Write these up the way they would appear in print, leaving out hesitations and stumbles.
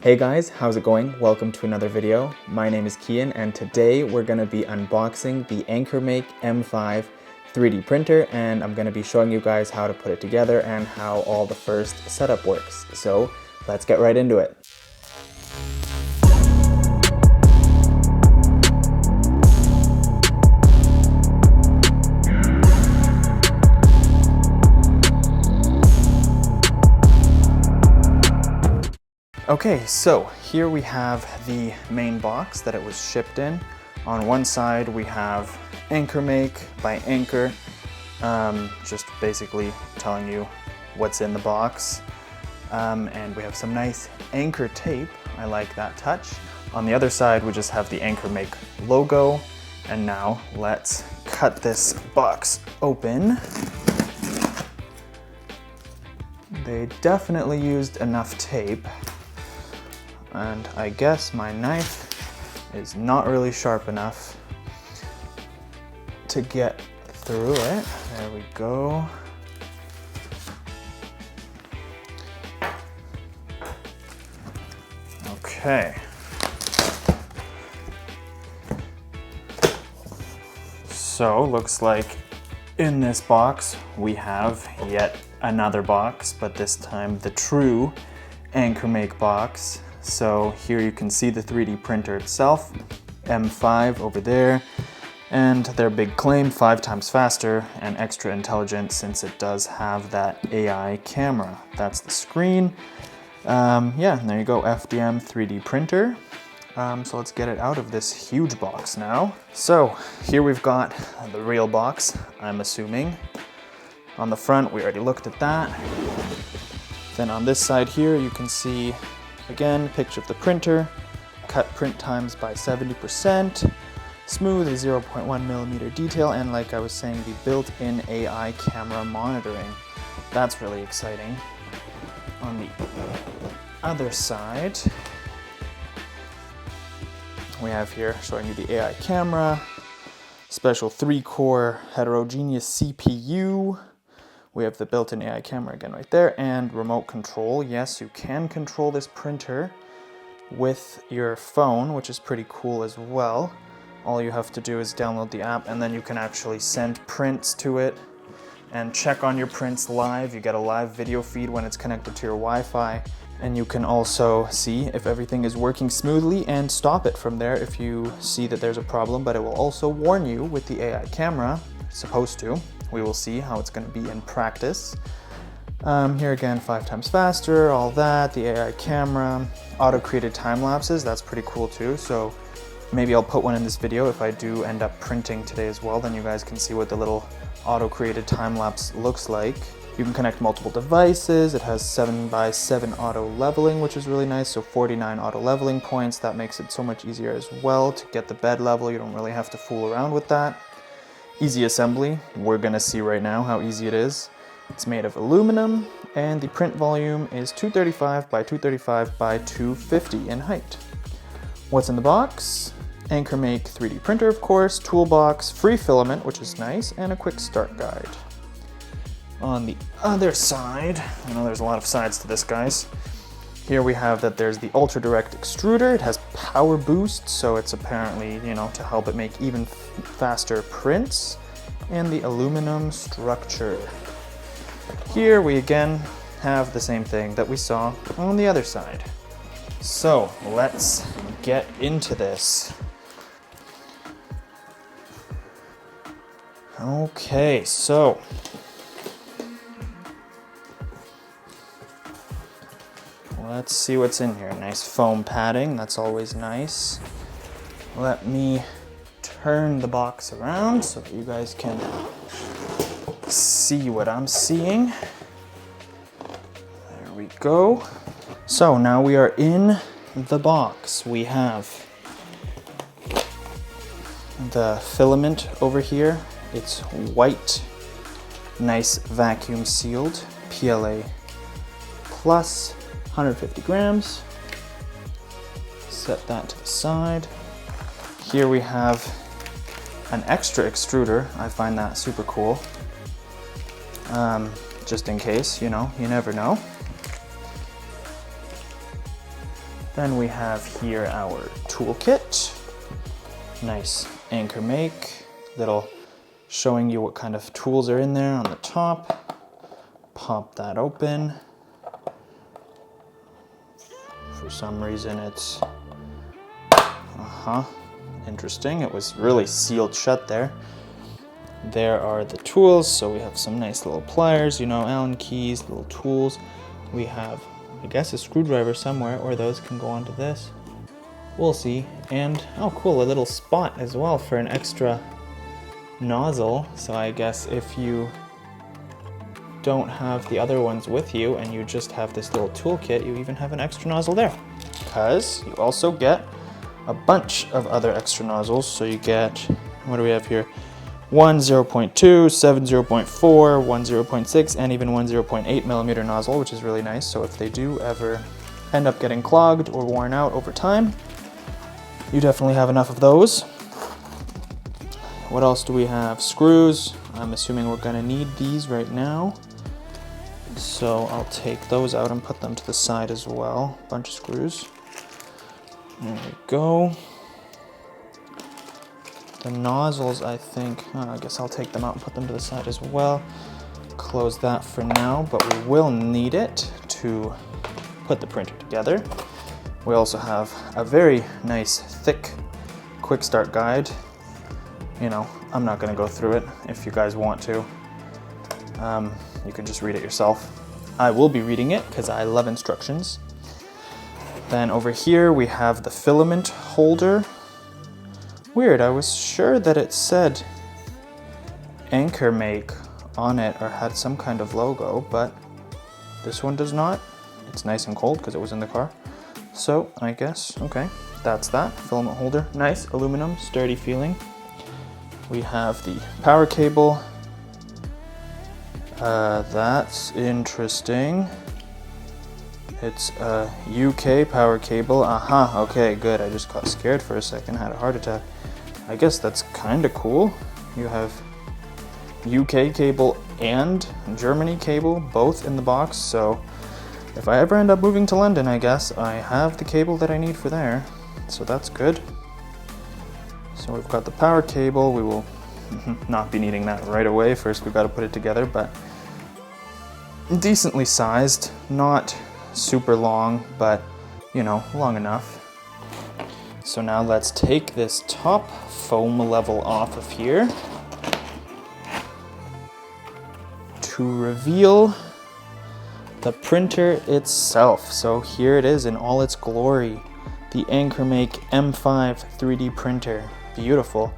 Hey guys, how's it going? Welcome to another video. My name is Kian and today we're going to be unboxing the AnkerMake M5 3D printer and I'm going to be showing you guys how to put it together and how all the first setup works. So let's get right into it. Okay, so here we have the main box that it was shipped in. On one side we have AnkerMake by Anker, just basically telling you what's in the box. And we have some nice Anker tape. I like that touch. On the other side we just have the AnkerMake logo. And now let's cut this box open. They definitely used enough tape. And I guess my knife is not really sharp enough to get through it. There we go. Okay. So looks like in this box we have yet another box, but this time the true AnkerMake box. So here you can see the 3D printer itself, M5 over there, and their big claim, 5 times faster and extra intelligent since it does have that AI camera. That's the screen. Yeah, and there you go, FDM 3D printer. So let's get it out of this huge box now. So here we've got the real box, I'm assuming. On the front, we already looked at that. Then on this side here, you can see again, picture of the printer, cut print times by 70%, smooth is 0.1 millimeter detail, and like I was saying, the built-in AI camera monitoring. That's really exciting. On the other side, we have here showing you the AI camera, special 3-core heterogeneous CPU. We have the built-in AI camera again right there, and remote control. Yes, you can control this printer with your phone, which is pretty cool as well. All you have to do is download the app, and then you can actually send prints to it and check on your prints live. You get a live video feed when it's connected to your Wi-Fi, and you can also see if everything is working smoothly and stop it from there if you see that there's a problem, but it will also warn you with the AI camera. It's supposed to. We will see how it's going to be in practice. Here again, 5 times faster, all that, the AI camera, auto-created time lapses, that's pretty cool too. So maybe I'll put one in this video if I do end up printing today as well, then you guys can see what the little auto-created time lapse looks like. You can connect multiple devices. It has 7x7 auto leveling, which is really nice. So 49 auto leveling points. That makes it so much easier as well to get the bed level. You don't really have to fool around with that. Easy assembly, we're gonna see right now how easy it is. It's made of aluminum and the print volume is 235 by 235 by 250 in height. What's in the box? AnkerMake 3D printer, of course, toolbox, free filament, which is nice, and a quick start guide. On the other side, I know there's a lot of sides to this, guys. Here we have that there's the ultra direct extruder. It has power boost, so it's apparently, to help it make even faster prints. And the aluminum structure. Here we again have the same thing that we saw on the other side. So let's get into this. Okay, so let's see what's in here. Nice foam padding, that's always nice. Let me turn the box around so that you guys can see what I'm seeing. There we go. So now we are in the box. We have the filament over here. It's white, nice vacuum sealed, PLA plus. 150 grams. Set that to the side. Here we have an extra extruder. I find that super cool. Just in case, you never know. Then we have here our toolkit. Nice AnkerMake, little showing you what kind of tools are in there on the top. Pop that open. For some reason it's, interesting. It was really sealed shut there. There are the tools, so we have some nice little pliers, you know, Allen keys, little tools. We have, I guess, a screwdriver somewhere, or those can go onto this. We'll see. And, oh cool, a little spot as well for an extra nozzle. So I guess if you don't have the other ones with you and you just have this little toolkit, you even have an extra nozzle there. Because you also get a bunch of other extra nozzles. So you get, what do we have here? One 0.2, 7 0.4, one 0.6, and even one 0.8 millimeter nozzle, which is really nice. So if they do ever end up getting clogged or worn out over time, you definitely have enough of those. What else do we have? Screws. I'm assuming we're gonna need these right now. So I'll take those out and put them to the side as well. Bunch of screws. There we go. The nozzles, I think, I guess I'll take them out and put them to the side as well. Close that for now, but we will need it to put the printer together. We also have a very nice, thick, quick start guide. You know, I'm not gonna go through it. If you guys want to, you can just read it yourself. I will be reading it because I love instructions. Then over here we have the filament holder. Weird, I was sure that it said AnkerMake on it or had some kind of logo, but this one does not. It's nice and cold because it was in the car. So I guess, okay, that's that. Filament holder, nice, aluminum, sturdy feeling. We have the power cable. That's interesting. It's a UK power cable. Okay, good. I just got scared for a second, had a heart attack. I guess that's kind of cool. You have UK cable and Germany cable both in the box, so if I ever end up moving to London, I guess I have the cable that I need for there, so that's good. So we've got the power cable. We will not be needing that right away. First we've got to put it together, but decently sized, not super long, but you know, long enough. So now let's take this top foam level off of here to reveal the printer itself. So here it is in all its glory, the AnkerMake M5 3D printer. Beautiful,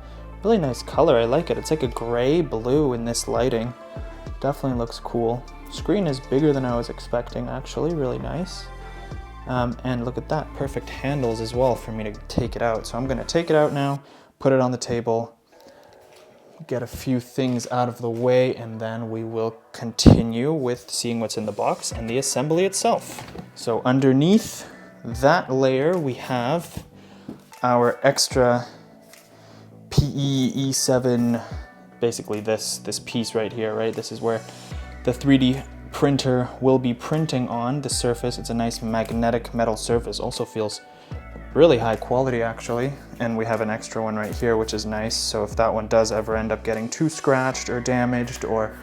really nice color. I like it. It's like a gray blue in this lighting. Definitely looks cool. Screen is bigger than I was expecting, actually, really nice. And look at that, perfect handles as well for me to take it out. So I'm gonna take it out now, put it on the table, get a few things out of the way, and then we will continue with seeing what's in the box and the assembly itself. So underneath that layer, we have our extra PE E7, basically this piece right here, right? This is where the 3D printer will be printing on the surface. It's a nice magnetic metal surface. Also feels really high quality actually. And we have an extra one right here, which is nice. So if that one does ever end up getting too scratched or damaged or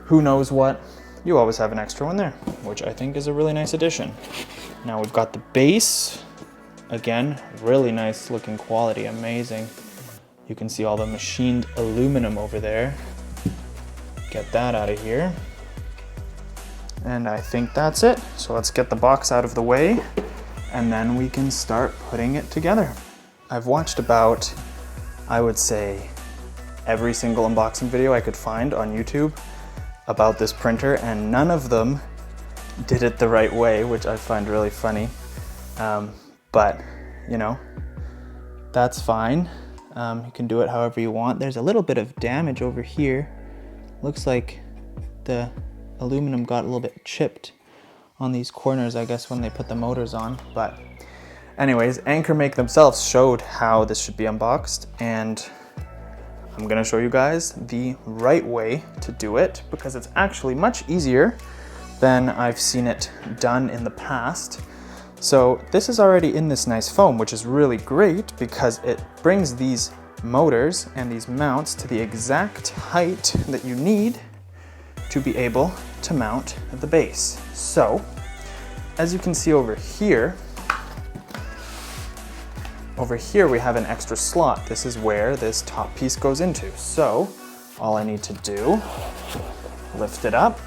who knows what, you always have an extra one there, which I think is a really nice addition. Now we've got the base. Again, really nice looking quality, amazing. You can see all the machined aluminum over there. Get that out of here. And I think that's it. So let's get the box out of the way and then we can start putting it together. I've watched about, I would say, every single unboxing video I could find on YouTube about this printer, and none of them did it the right way, which I find really funny. But, you know, that's fine. You can do it however you want. There's a little bit of damage over here. Looks like the aluminum got a little bit chipped on these corners, I guess, when they put the motors on. But anyways, AnkerMake themselves showed how this should be unboxed, and I'm gonna show you guys the right way to do it because it's actually much easier than I've seen it done in the past. So this is already in this nice foam, which is really great because it brings these motors and these mounts to the exact height that you need to be able to mount the base. So, as you can see over here we have an extra slot. This is where this top piece goes into. So, all I need to do, lift it up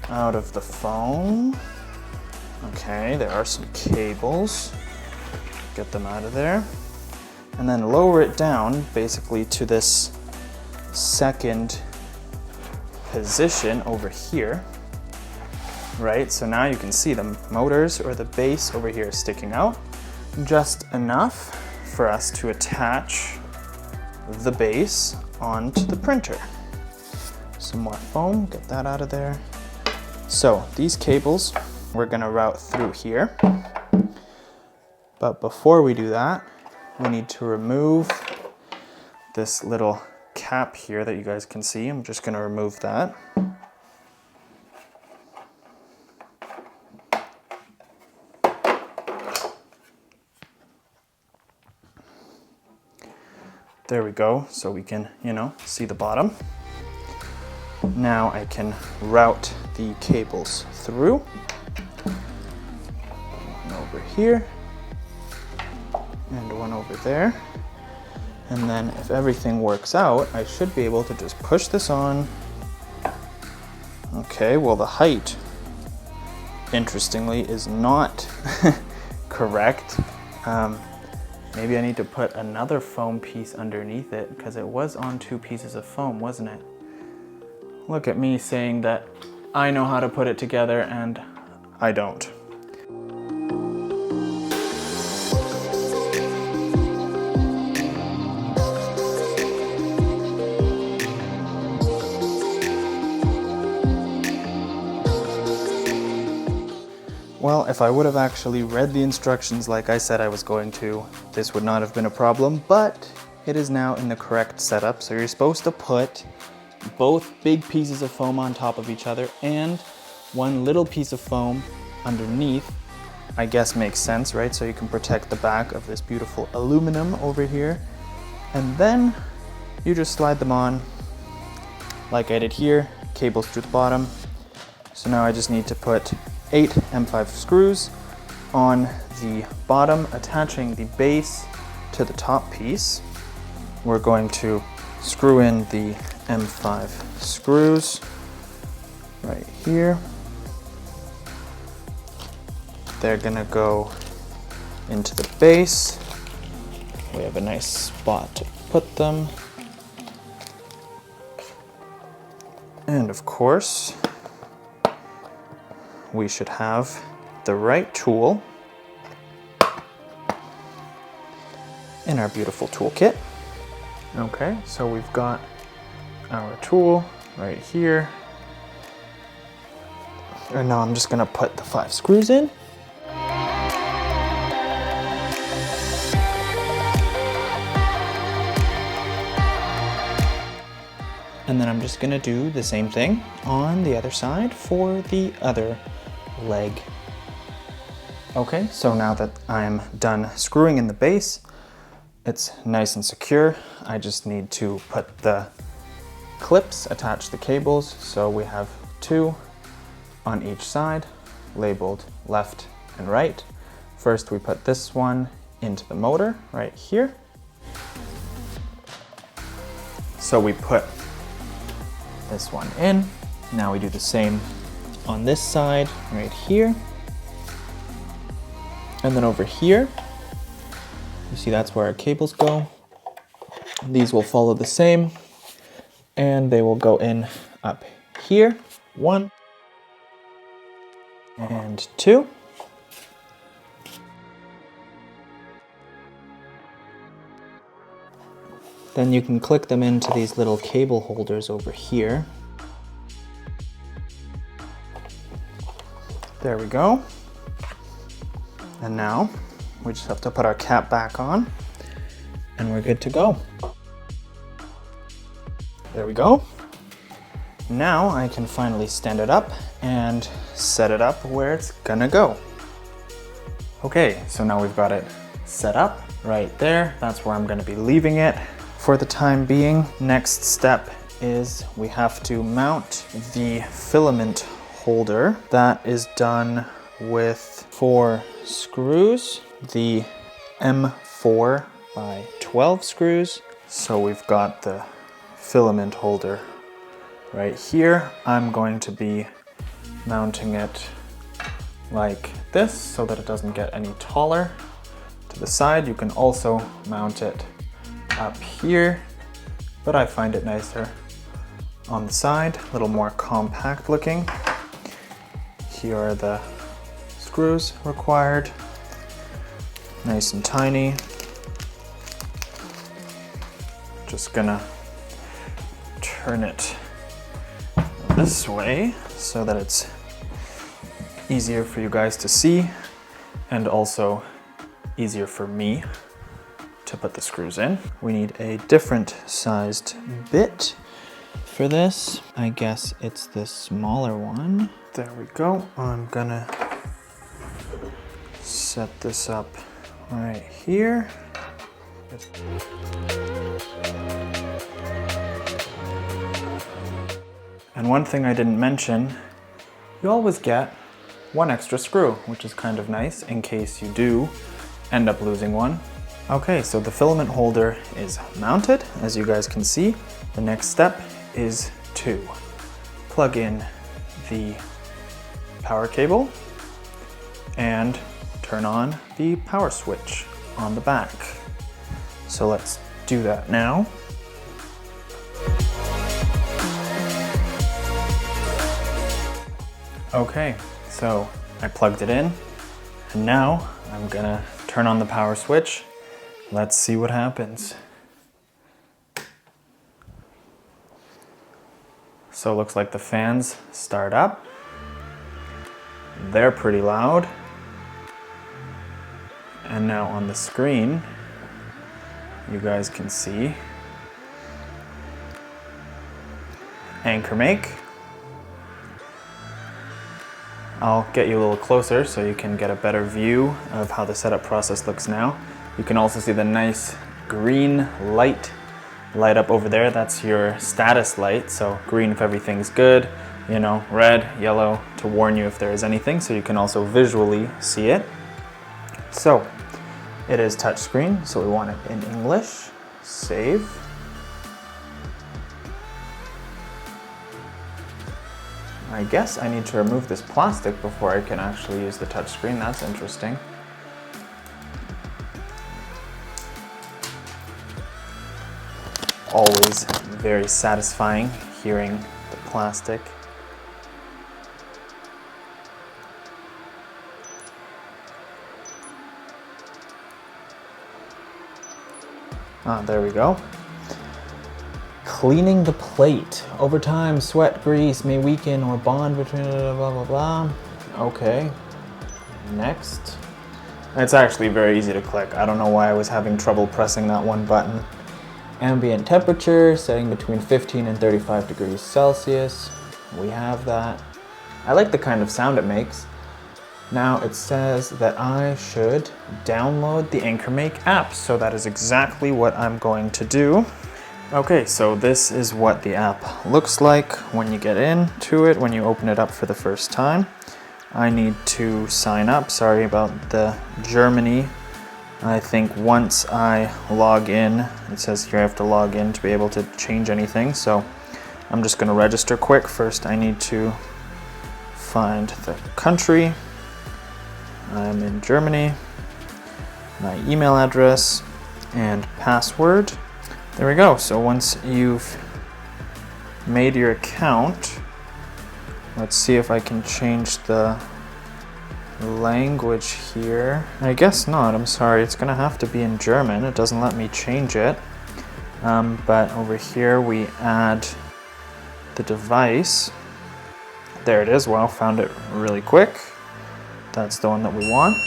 out of the foam. Okay, there are some cables. Get them out of there. And then lower it down basically to this second position over here. Right, so now you can see the motors or the base over here sticking out. Just enough for us to attach the base onto the printer. Some more foam, get that out of there. So these cables we're gonna route through here. But before we do that, we need to remove this little cap here that you guys can see. I'm just gonna remove that. There we go, so we can, see the bottom. Now I can route the cables through. One over here, and one over there. And then if everything works out, I should be able to just push this on. Okay, well the height, interestingly, is not correct. Maybe I need to put another foam piece underneath it because it was on 2 pieces of foam, wasn't it? Look at me saying that I know how to put it together and I don't. Well, if I would have actually read the instructions like I said I was going to, this would not have been a problem, but it is now in the correct setup. So you're supposed to put both big pieces of foam on top of each other and one little piece of foam underneath. I guess makes sense, right? So you can protect the back of this beautiful aluminum over here. And then you just slide them on like I did here, cables through the bottom. So now I just need to put 8 M5 screws on the bottom, attaching the base to the top piece. We're going to screw in the M5 screws right here. They're gonna go into the base. We have a nice spot to put them. And of course, we should have the right tool in our beautiful toolkit. Okay, so we've got our tool right here. And now I'm just gonna put the 5 screws in. And then I'm just gonna do the same thing on the other side for the other leg. Okay, so now that I'm done screwing in the base, it's nice and secure. I just need to put the clips, attach the cables. So we have 2 on each side, labeled left and right. First, we put this one into the motor right here. So we put this one in. Now we do the same on this side right here. And then over here, you see that's where our cables go. These will follow the same and they will go in up here. 1 and 2. Then you can click them into these little cable holders over here. There we go. And now we just have to put our cap back on and we're good to go. There we go. Now I can finally stand it up and set it up where it's gonna go. Okay, so now we've got it set up right there. That's where I'm going to be leaving it for the time being. Next step is we have to mount the filament holder. That is done with 4 screws, the M4 by 12 screws. So we've got the filament holder right here. I'm going to be mounting it like this so that it doesn't get any taller to the side. You can also mount it up here, but I find it nicer on the side, a little more compact looking. Here are the screws required, nice and tiny. Just gonna turn it this way so that it's easier for you guys to see and also easier for me to put the screws in. We need a different sized bit for this. I guess it's the smaller one. There we go. I'm gonna set this up right here. And one thing I didn't mention, you always get 1 extra screw, which is kind of nice in case you do end up losing one. Okay, so the filament holder is mounted, as you guys can see. The next step is to plug in the power cable and turn on the power switch on the back. So let's do that now. Okay, so I plugged it in, and now I'm gonna turn on the power switch. Let's see what happens. So it looks like the fans start up. They're pretty loud. And now on the screen, you guys can see AnkerMake. I'll get you a little closer so you can get a better view of how the setup process looks now. You can also see the nice green light up over there. That's your status light. So green if everything's good, you know, red, yellow to warn you if there is anything, so you can also visually see it. So it is touchscreen, so we want it in English. Save. I guess I need to remove this plastic before I can actually use the touchscreen. That's interesting. Always very satisfying hearing the plastic. Ah, there we go. Cleaning the plate. Over time, sweat, grease may weaken or bond between blah, blah, blah. Okay, next. It's actually very easy to click. I don't know why I was having trouble pressing that one button. Ambient temperature, setting between 15 and 35 degrees Celsius. We have that. I like the kind of sound it makes. Now it says that I should download the AnkerMake app, so that is exactly what I'm going to do. Okay, so this is what the app looks like when you get into it, when you open it up for the first time. I need to sign up. Sorry about the Germany. I think once I log in, it says here I have to log in to be able to change anything, so I'm just going to register quick. First I need to find the country. I'm in Germany, my email address, and password. There we go. So once you've made your account, let's see if I can change the language here. I guess not. I'm sorry. It's gonna have to be in German. It doesn't let me change it. But over here we add the device. There it is. Wow, found it really quick. That's the one that we want.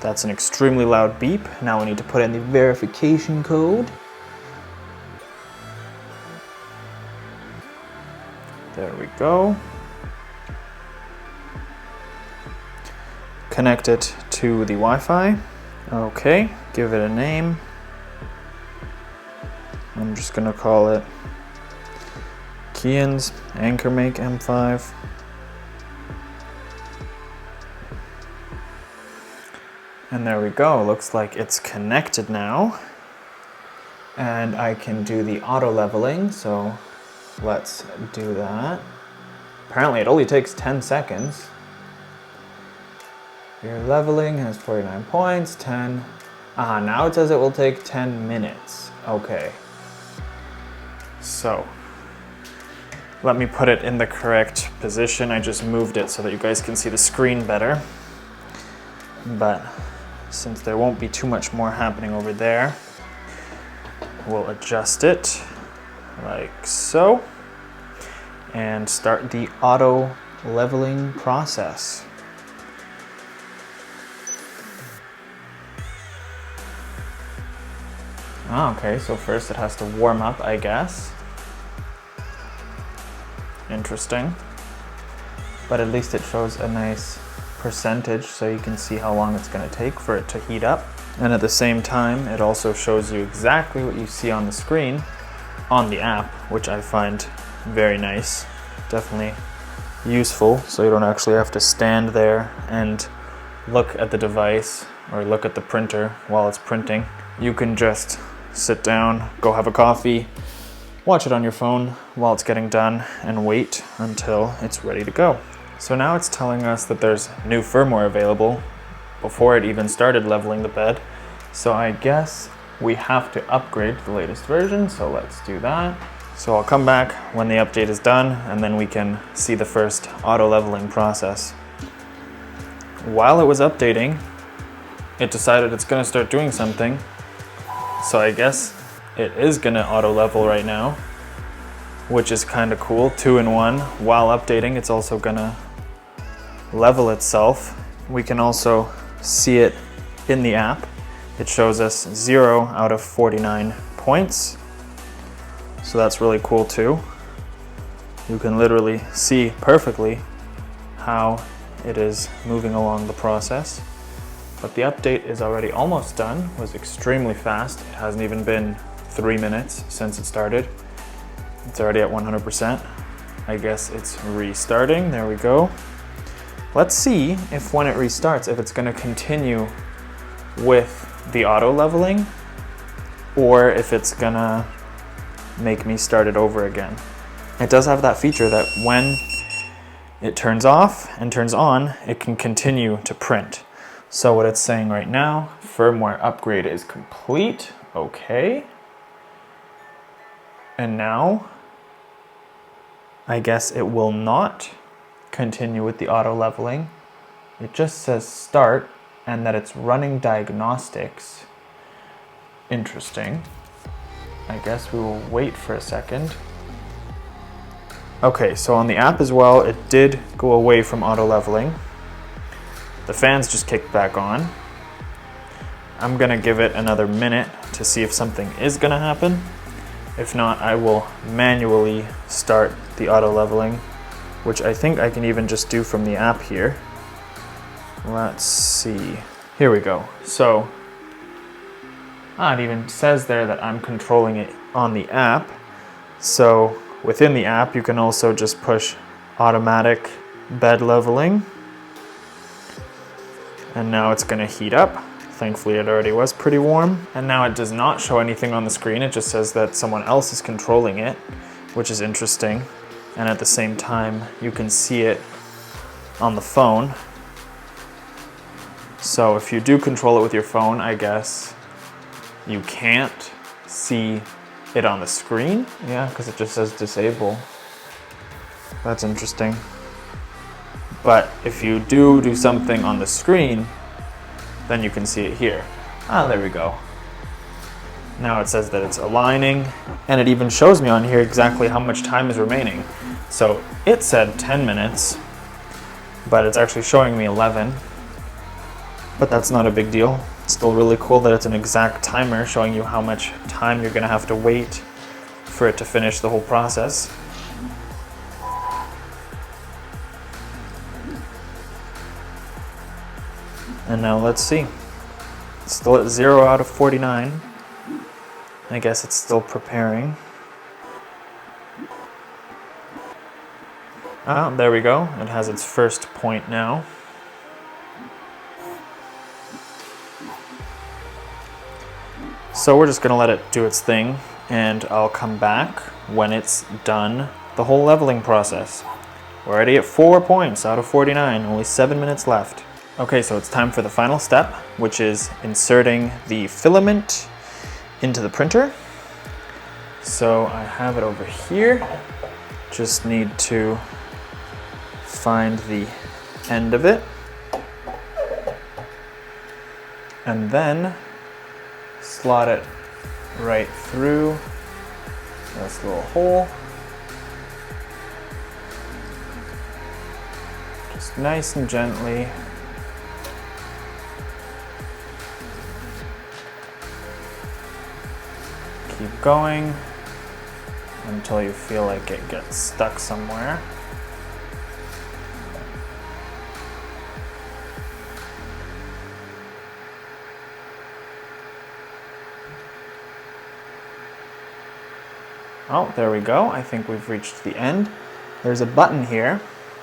That's an extremely loud beep. Now we need to put in the verification code. There we go. Connect it to the Wi-Fi. Okay, give it a name. I'm just gonna call it Kian's AnkerMake M5. And there we go, looks like it's connected now. And I can do the auto leveling, so let's do that. Apparently it only takes 10 seconds. Your leveling has 49 points, 10. Now it says it will take 10 minutes. Okay. So, let me put it in the correct position. I just moved it so that you guys can see the screen better. But since there won't be too much more happening over there, we'll adjust it like so and start the auto leveling process. Okay, so first it has to warm up, I guess. Interesting. But at least it shows a nice percentage so you can see how long it's going to take for it to heat up. And at the same time, it also shows you exactly what you see on the screen on the app, which I find very nice. Definitely useful, so you don't actually have to stand there and look at the device or look at the printer while it's printing. You can just sit down, go have a coffee, watch it on your phone while it's getting done, and wait until it's ready to go. So now it's telling us that there's new firmware available before it even started leveling the bed. So I guess we have to upgrade to the latest version, so let's do that. So I'll come back when the update is done, and then we can see the first auto leveling process. While it was updating, it decided it's gonna start doing something. So I guess it is gonna auto level right now, which is kind of cool. 2-in-1. While updating, it's also gonna level itself. We can also see it in the app. It shows us 0 out of 49 points. So that's really cool too. You can literally see perfectly how it is moving along the process. But the update is already almost done. It was extremely fast. It hasn't even been 3 minutes since it started. It's already at 100%. I guess it's restarting. There we go. Let's see if when it restarts, if it's going to continue with the auto leveling or if it's going to make me start it over again. It does have that feature that when it turns off and turns on, it can continue to print. So what it's saying right now, firmware upgrade is complete. Okay. And now, I guess it will not continue with the auto leveling. It just says start and that it's running diagnostics. Interesting. I guess we will wait for a second. Okay, so on the app as well, it did go away from auto leveling. The fans just kicked back on. I'm gonna give it another minute to see if something is gonna happen. If not, I will manually start the auto leveling, which I think I can even just do from the app here. Let's see. Here we go. So, it even says there that I'm controlling it on the app. So within the app, you can also just push automatic bed leveling. And now it's gonna heat up. Thankfully, it already was pretty warm. And now it does not show anything on the screen. It just says that someone else is controlling it, which is interesting. And at the same time, you can see it on the phone. So if you do control it with your phone, I guess you can't see it on the screen. Yeah, because it just says disable. That's interesting. But if you do something on the screen, then you can see it here. There we go. Now it says that it's aligning, and it even shows me on here exactly how much time is remaining. So it said 10 minutes, but it's actually showing me 11. But that's not a big deal. It's still really cool that it's an exact timer showing you how much time you're gonna have to wait for it to finish the whole process. And now let's see. It's still at 0 out of 49. I guess it's still preparing. Ah, there we go. It has its first point now. So we're just gonna let it do its thing, and I'll come back when it's done the whole leveling process. We're already at 4 points out of 49, only 7 minutes left. Okay, so it's time for the final step, which is inserting the filament into the printer. So I have it over here. Just need to find the end of it. And then slot it right through this little hole. Just nice and gently. Keep going until you feel like it gets stuck somewhere. Oh, there we go. I think we've reached the end. There's a button here.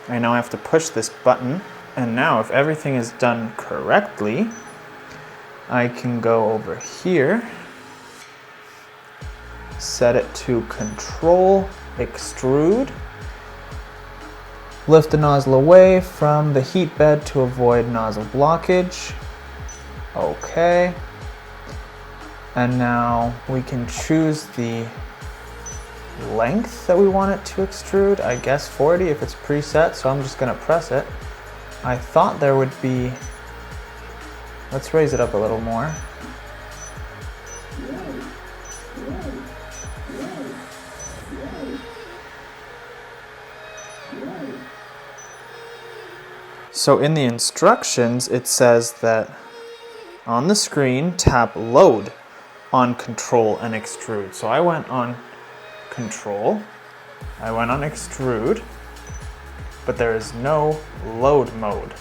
I now have to push this button. And now if everything is done correctly, I can go over here, set it to control, extrude, lift the nozzle away from the heat bed to avoid nozzle blockage. Okay. And now we can choose the length that we want it to extrude. I guess 40 if it's preset, so I'm just gonna press it. I thought there would be, let's raise it up a little more. So in the instructions, it says that on the screen, tap load on control and extrude. So I went on control, I went on extrude, but there is no load mode.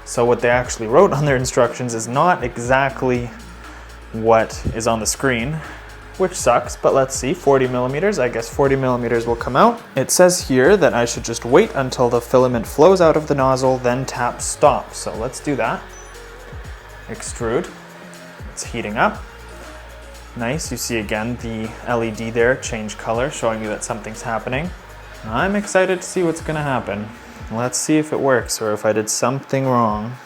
So what they actually wrote on their instructions is not exactly what is on the screen, which sucks, but let's see, 40 millimeters, I guess 40 millimeters will come out. It says here that I should just wait until the filament flows out of the nozzle, then tap stop. So let's do that. Extrude, it's heating up. Nice, you see again the LED there change color, showing you that something's happening. I'm excited to see what's gonna happen. Let's see if it works or if I did something wrong.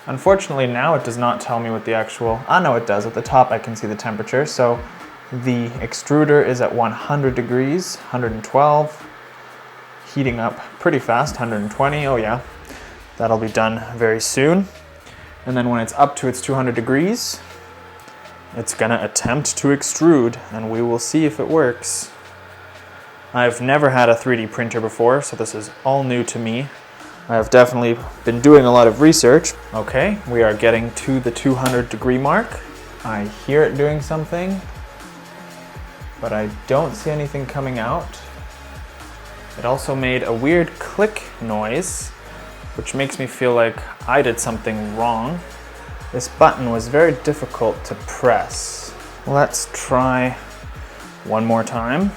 Unfortunately now it does not tell me what the actual, no it does, at the top I can see the temperature. So the extruder is at 100 degrees, 112, heating up pretty fast, 120, oh yeah. That'll be done very soon. And then when it's up to its 200 degrees, it's gonna attempt to extrude, and we will see if it works. I've never had a 3D printer before, so this is all new to me. I've definitely been doing a lot of research. Okay, we are getting to the 200 degree mark. I hear it doing something, but I don't see anything coming out. It also made a weird click noise, which makes me feel like I did something wrong. This button was very difficult to press. Let's try one more time.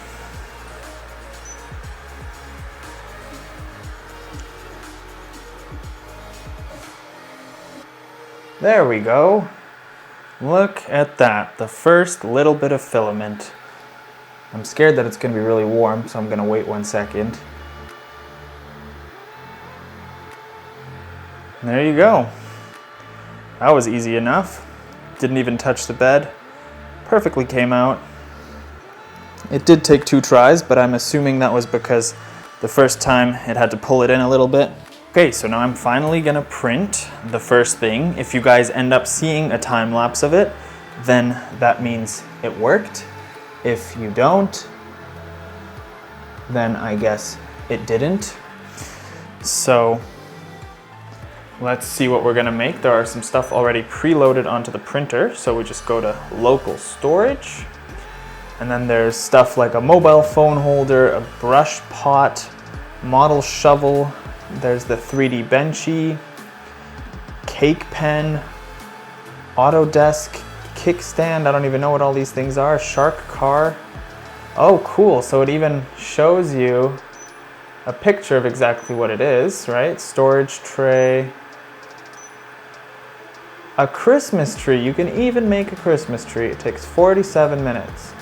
There we go. Look at that, the first little bit of filament. I'm scared that it's gonna be really warm, so I'm gonna wait 1 second. There you go. That was easy enough. Didn't even touch the bed. Perfectly came out. It did take 2 tries, but I'm assuming that was because the first time it had to pull it in a little bit. Okay, so now I'm finally gonna print the first thing. If you guys end up seeing a time lapse of it, then that means it worked. If you don't, then I guess it didn't. So let's see what we're gonna make. There are some stuff already preloaded onto the printer, so we just go to local storage. And then there's stuff like a mobile phone holder, a brush pot, model shovel, there's the 3D benchy, cake pen, Autodesk kickstand. I don't even know what all these things are. Shark car. Oh, cool. So it even shows you a picture of exactly what it is, right? Storage tray. A Christmas tree. You can even make a Christmas tree. It takes 47 minutes.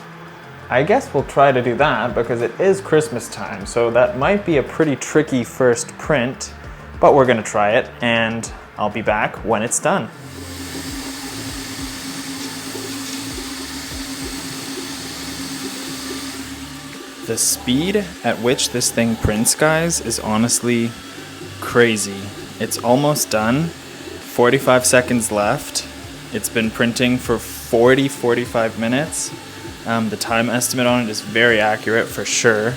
I guess we'll try to do that because it is Christmas time. So that might be a pretty tricky first print, but we're gonna try it and I'll be back when it's done. The speed at which this thing prints, guys, is honestly crazy. It's almost done. 45 seconds left. It's been printing for 45 minutes. The time estimate on it is very accurate for sure.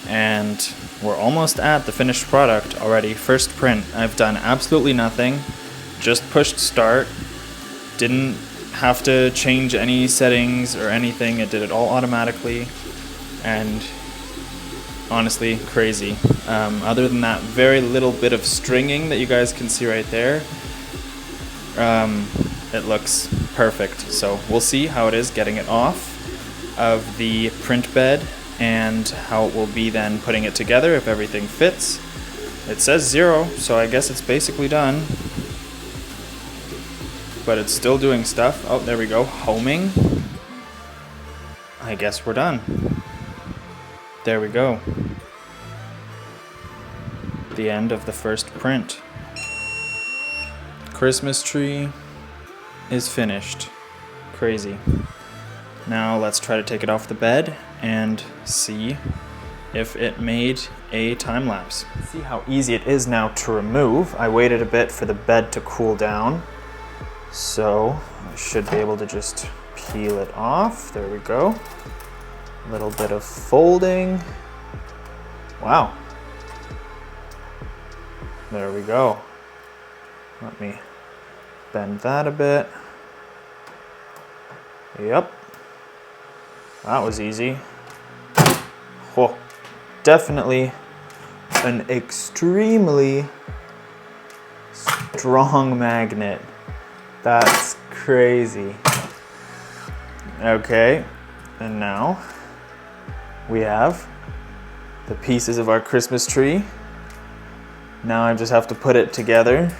And we're almost at the finished product already. First print. I've done absolutely nothing. Just pushed start. Didn't have to change any settings or anything. It did it all automatically. And honestly, crazy. Other than that very little bit of stringing that you guys can see right there, it looks perfect. So we'll see how it is getting it off of the print bed and how it will be then putting it together if everything fits. It says 0, so I guess it's basically done. But it's still doing stuff. Oh, there we go, homing. I guess we're done. There we go. The end of the first print. Christmas tree is finished. Crazy. Now let's try to take it off the bed and see if it made a time lapse. See how easy it is now to remove. I waited a bit for the bed to cool down, so I should be able to just peel it off. There we go. A little bit of folding. Wow. There we go. Let me bend that a bit. Yep. That was easy. Oh, definitely an extremely strong magnet. That's crazy. Okay, and now we have the pieces of our Christmas tree. Now I just have to put it together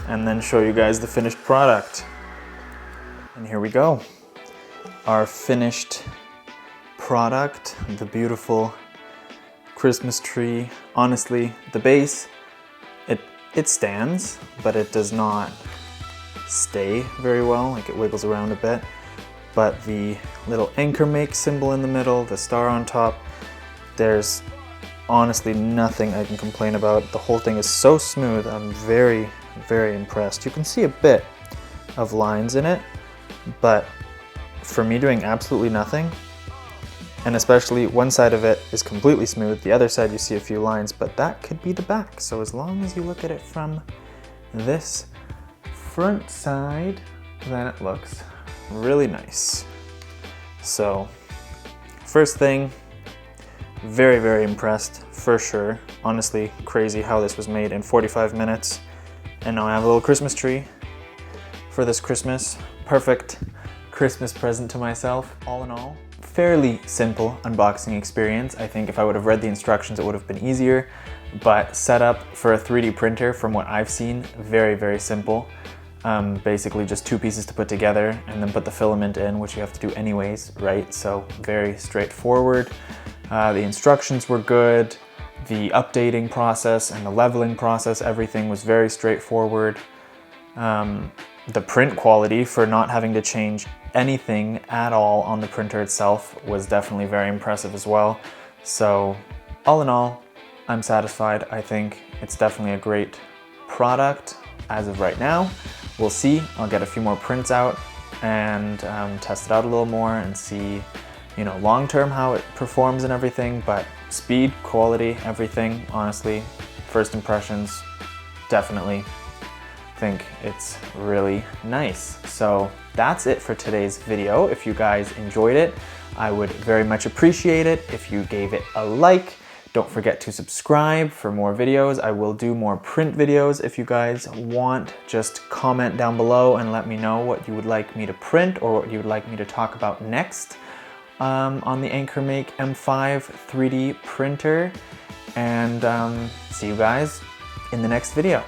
and then show you guys the finished product. And here we go. Our finished product, the beautiful Christmas tree. Honestly, the base, it stands, but it does not stay very well, like it wiggles around a bit. But the little AnkerMake symbol in the middle, the star on top, there's honestly nothing I can complain about. The whole thing is so smooth. I'm very, very impressed. You can see a bit of lines in it, but for me doing absolutely nothing, and especially one side of it is completely smooth, the other side you see a few lines, but that could be the back. So as long as you look at it from this front side, then it looks really nice. So first thing, very, very impressed for sure. Honestly, crazy how this was made in 45 minutes. And now I have a little Christmas tree for this Christmas. Perfect Christmas present to myself. All in all, fairly simple unboxing experience. I think if I would have read the instructions, it would have been easier, but setup for a 3D printer, from what I've seen, very, very simple. Basically just two pieces to put together and then put the filament in, which you have to do anyways, right? So very straightforward. The instructions were good. The updating process and the leveling process, everything was very straightforward. The print quality, for not having to change anything at all on the printer itself, was definitely very impressive as well. So all in all, I'm satisfied. I think it's definitely a great product as of right now. We'll see. I'll get a few more prints out and test it out a little more and see, you know, long-term how it performs and everything. But speed, quality, everything, honestly, first impressions, definitely think it's really nice. So that's it for today's video. If you guys enjoyed it, I would very much appreciate it if you gave it a like. Don't forget to subscribe for more videos. I will do more print videos if you guys want. Just comment down below and let me know what you would like me to print or what you would like me to talk about next on the AnkerMake M5 3D printer. And see you guys in the next video.